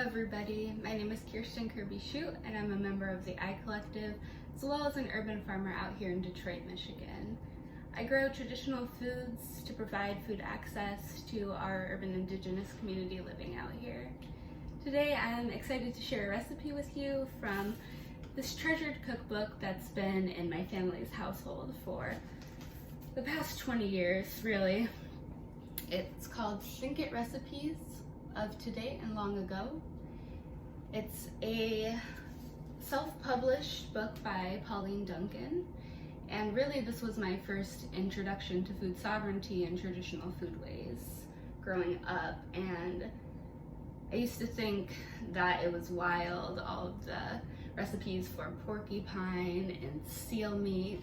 Everybody, my name is Kirsten Kirby-Shoote and I'm a member of the I Collective as well as an urban farmer out here in Detroit, Michigan. I grow traditional foods to provide food access to our urban indigenous community living out here. Today I'm excited to share a recipe with you from this treasured cookbook that's been in my family's household for the past 20 years, really. It's called Sink It Recipes of Today and Long Ago. It's a self-published book by Pauline Duncan, and really this was my first introduction to food sovereignty and traditional foodways growing up. And I used to think that it was wild, all of the recipes for porcupine and seal meat.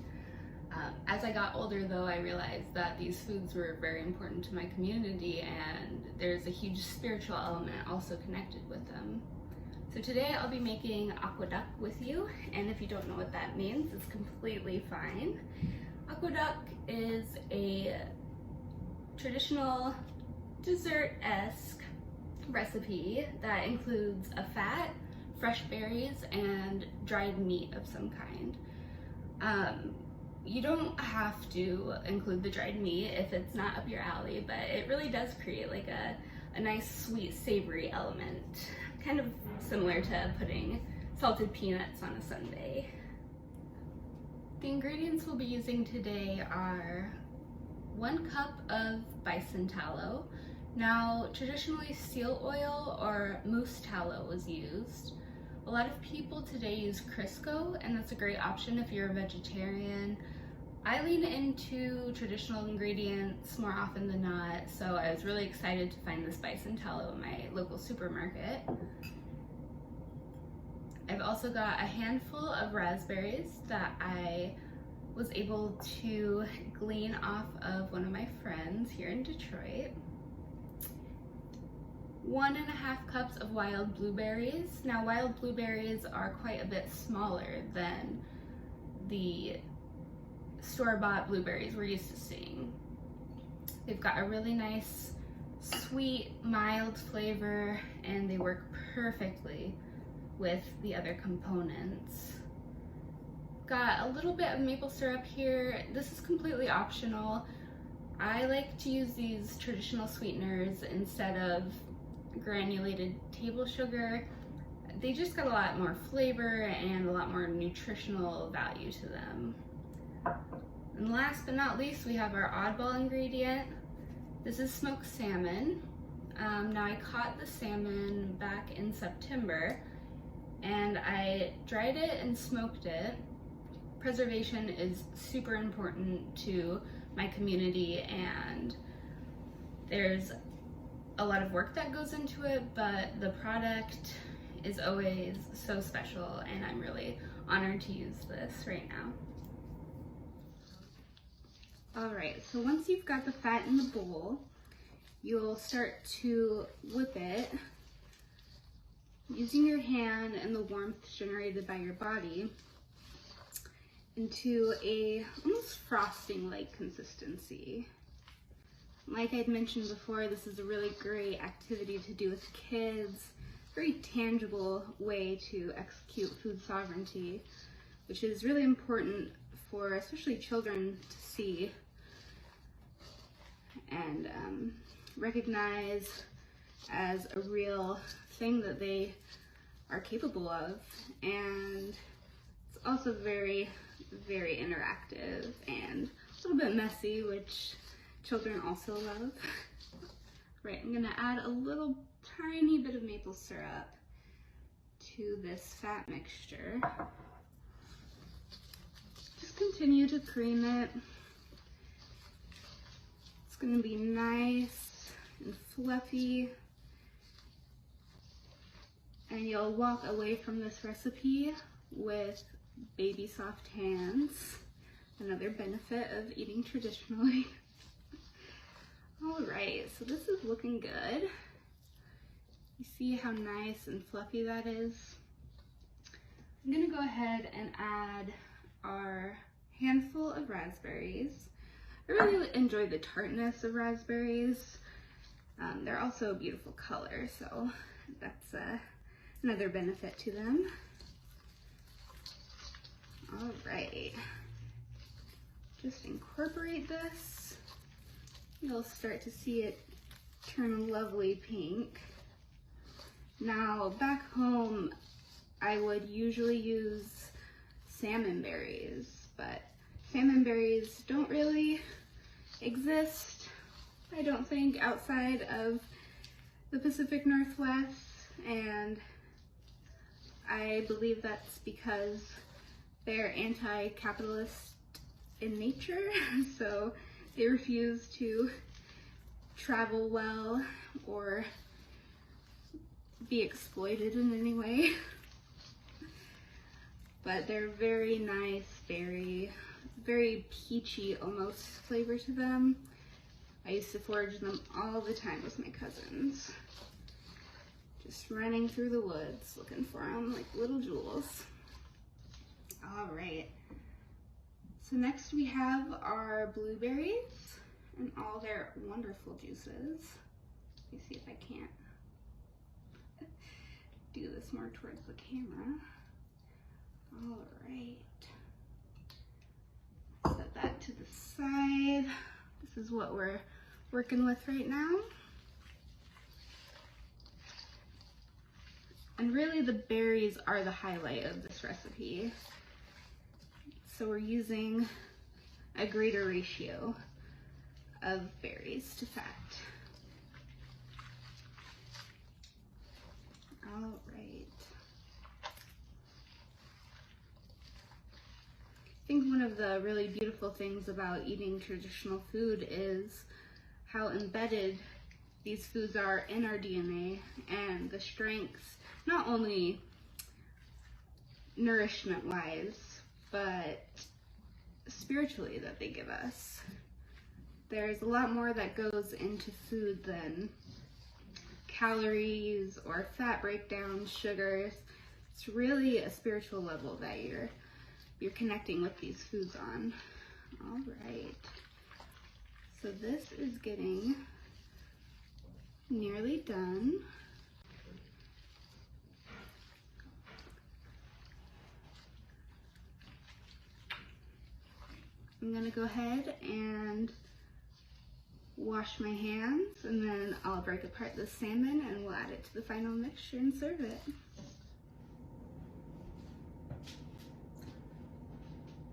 As I got older though, I realized that these foods were very important to my community and there's a huge spiritual element also connected with them. So today I'll be making aqueduct with you, and if you don't know what that means, it's completely fine. Aqueduct is a traditional dessert-esque recipe that includes a fat, fresh berries, and dried meat of some kind. You don't have to include the dried meat if it's not up your alley, but it really does create like a nice sweet savory element, kind of similar to putting salted peanuts on a sundae. The ingredients we'll be using today are 1 cup of bison tallow. Now, traditionally seal oil or moose tallow was used. A lot of people today use Crisco, and that's a great option if you're a vegetarian. I lean into traditional ingredients more often than not, so I was really excited to find this bison tallow in my local supermarket. I've also got a handful of raspberries that I was able to glean off of one of my friends here in Detroit. 1.5 cups of wild blueberries. Now, wild blueberries are quite a bit smaller than the store-bought blueberries we're used to seeing. They've got a really nice, sweet, mild flavor, and they work perfectly with the other components. Got a little bit of maple syrup here. This is completely optional. I like to use these traditional sweeteners instead of granulated table sugar. They just got a lot more flavor and a lot more nutritional value to them. And last but not least, we have our oddball ingredient. This is smoked salmon. Now, I caught the salmon back in September and I dried it and smoked it. Preservation is super important to my community, and there's a lot of work that goes into it, but the product is always so special, and I'm really honored to use this right now. All right, so once you've got the fat in the bowl, you'll start to whip it using your hand and the warmth generated by your body into a almost frosting-like consistency. Like I'd mentioned before, this is a really great activity to do with kids, very tangible way to execute food sovereignty, which is really important for especially children to see and recognize as a real thing that they are capable of. And it's also very, very interactive and a little bit messy, which children also love. Right, I'm gonna add a little tiny bit of maple syrup to this fat mixture. Just continue to cream it. It's gonna be nice and fluffy and you'll walk away from this recipe with baby soft hands. Another benefit of eating traditionally. All right, so this is looking good. You see how nice and fluffy that is? I'm gonna go ahead and add our handful of raspberries. I really enjoy the tartness of raspberries. They're also a beautiful color, so that's another benefit to them. All right, just incorporate this. You'll start to see it turn a lovely pink. Now, back home, I would usually use salmon berries, but salmon berries don't really exist, I don't think, outside of the Pacific Northwest, and I believe that's because they're anti-capitalist in nature, so they refuse to travel well or be exploited in any way. But they're very nice, very peachy almost flavor to them. I used to forage them all the time with my cousins. Just running through the woods looking for them like little jewels. All right. So next we have our blueberries and all their wonderful juices. Let me see if I can't do this more towards the camera. All right. Set that to the side. This is what we're working with right now. And really the berries are the highlight of this recipe. So we're using a greater ratio of berries to fat. All right. I think one of the really beautiful things about eating traditional food is how embedded these foods are in our DNA and the strengths, not only nourishment-wise, but spiritually that they give us. There's a lot more that goes into food than calories or fat breakdown, sugars. It's really a spiritual level that you're connecting with these foods on. All right. So this is getting nearly done. I'm gonna go ahead and wash my hands, and then I'll break apart the salmon and we'll add it to the final mixture and serve it.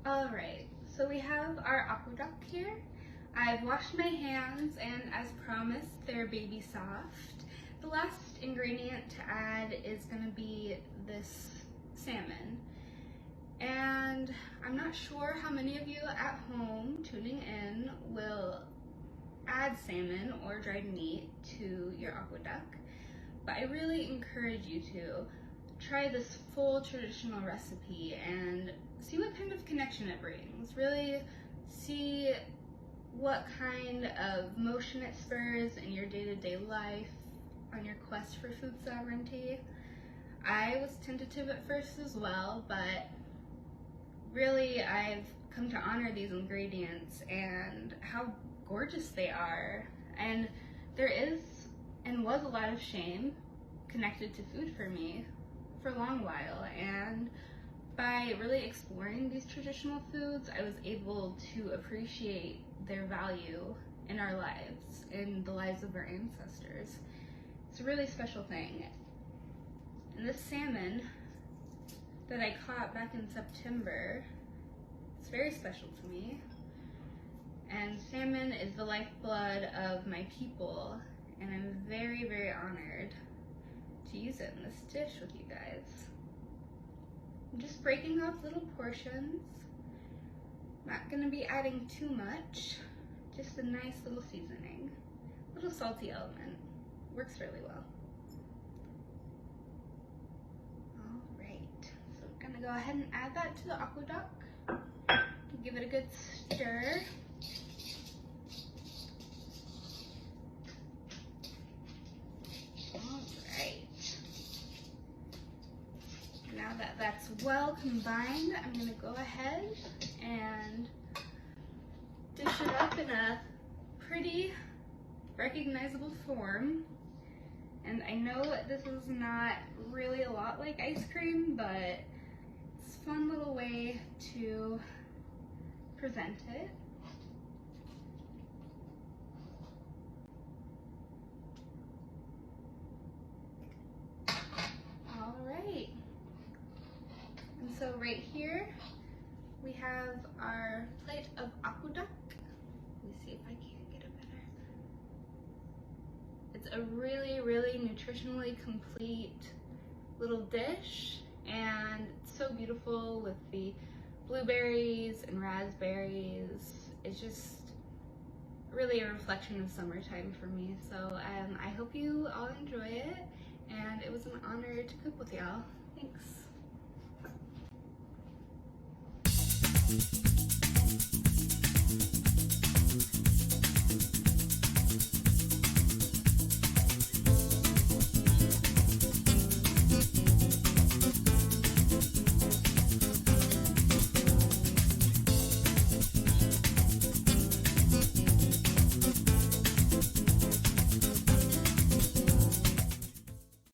All right, so we have our aqueduct here. I've washed my hands, and as promised, they're baby soft. The last ingredient to add is gonna be this salmon. And I'm not sure how many of you at home tuning in will add salmon or dried meat to your aqueduct, but I really encourage you to try this full traditional recipe and see what kind of connection it brings. Really see what kind of motion it spurs in your day-to-day life on your quest for food sovereignty. I was tentative at first as well, but really I've come to honor these ingredients and how gorgeous they are. And there is and was a lot of shame connected to food for me for a long while, and by really exploring these traditional foods, I was able to appreciate their value in our lives, in the lives of our ancestors. It's a really special thing. And this salmon that I caught back in September, it's very special to me. And salmon is the lifeblood of my people, and I'm very, very honored to use it in this dish with you guys. I'm just breaking off little portions. Not gonna be adding too much, just a nice little seasoning. A little salty element, works really well. go ahead and add that to the aqueduct. Give it a good stir. Alright. Now that that's well combined, I'm going to go ahead and dish it up in a pretty recognizable form. And I know this is not really a lot like ice cream, but it's a fun little way to present it. All right. And so right here, we have our plate of aqueduct. Let me see if I can get it better. It's a really, really nutritionally complete little dish, and it's so beautiful with the blueberries and raspberries. It's just really a reflection of summertime for me. So I hope you all enjoy it, and it was an honor to cook with y'all. Thanks.